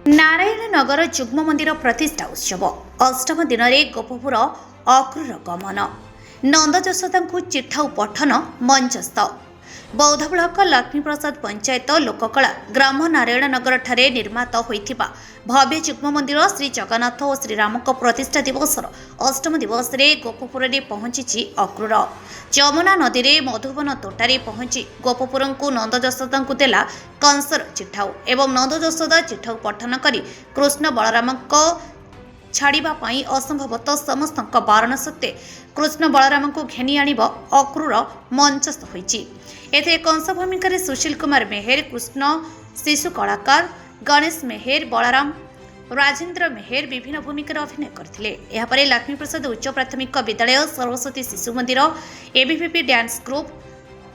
नारायणनगर जुग्म मंदिर प्रतिष्ठा उत्सव अष्टम दिन में गोपपुर अक्रूर गमन नंद यशोदा को चिठा पठन मंचस्थ बौद्ध ब्लॉक लक्ष्मीप्रसाद पंचायत लोककला ग्राम नारायणनगर ठारे निर्मित होइथिबा भव्य जुग्म मंदिर श्री जगन्नाथ और श्रीराम प्रतिष्ठा दिवस अष्टम दिवस रे गोपपुर में पहुंची अक्रूर जमुना नदी में मधुबन तोटारे पहुंची गोपपुर को नंद यशोदा को देला कंसर चिठाऊ एवं नंद यशोदा चिठाऊ पठन करी कृष्ण बलराम छाड़िबा पाई असंभवतः समस्त बारण सत्वे कृष्ण बलराम को घेनी आणिब अक्रूर मंचस्थ होइछि। एथे कंस भूमिका सुशील कुमार मेहेर कृष्ण शिशु कलाकार गणेश मेहेर बलराम राजेन्द्र मेहेर विभिन्न भूमिका अभिनय करथिले। एहा परे लक्ष्मीप्रसाद उच्च प्राथमिक विद्यालय सरस्वती शिशु मंदिर एबीवीपी डांस ग्रुप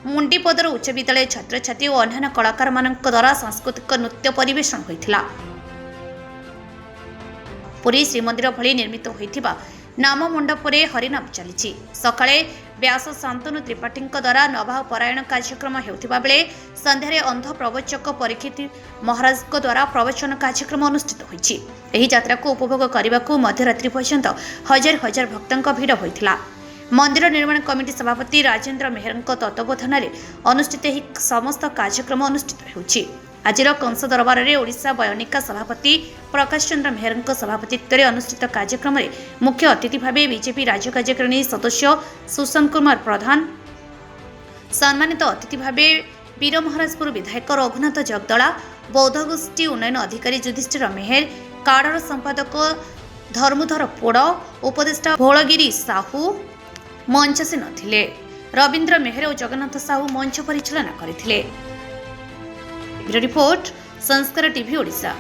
मुंडीपदर उच्च विद्यालय छात्र छात्री और अन्य कलाकार मानक द्वारा सांस्कृतिक नृत्य परिवेषण होइथिला। पुरी श्रीमंदिर भली निर्मित होइथिबा नाम मंडपरे हरिनाम चली सकाळे व्यास शांतनु त्रिपाठी द्वारा नभाव पारायण कार्यक्रम हेउथिबा बेले संध्यारे अंध प्रवचक परीक्षित महाराज द्वारा प्रवचन कार्यक्रम अनुष्ठित होइछि। एही यात्रा को उपभोग करने मध्यरात्रि पर्यंत हजार हजार भक्तों भिड़ होइथिला। मंदिर निर्माण कमिटी सभापति राजेन्द्र मेहर तत्वावधान में अनुष्ठित ही समस्त कार्यक्रम अनुष्ठित होउछि। आजिर कंस दरबार में ओडिशा बयनिका सभापति प्रकाश चंद्र मेहर सभापतित्व में अनुष्ठित कार्यक्रम में मुख्य अतिथि भाव बीजेपी राज्य कार्यकारिणी सदस्य सुशांत कुमार प्रधान, सम्मानित अतिथि भाव वीर महाराजपुर विधायक रघुनाथ जगदला, बौद्ध गोष्ठी उन्नयन अधिकारी युधिष्ठिर मेहर, काडर संपादक धर्मधर पोड़, उपदेष्टा भोलगिरी साहू मंचसे नथिले। रवींद्र मेहर और जगन्नाथ साहू मंच परिचालना करथिले। रिपोर्ट संस्कार टीवी ओडिशा।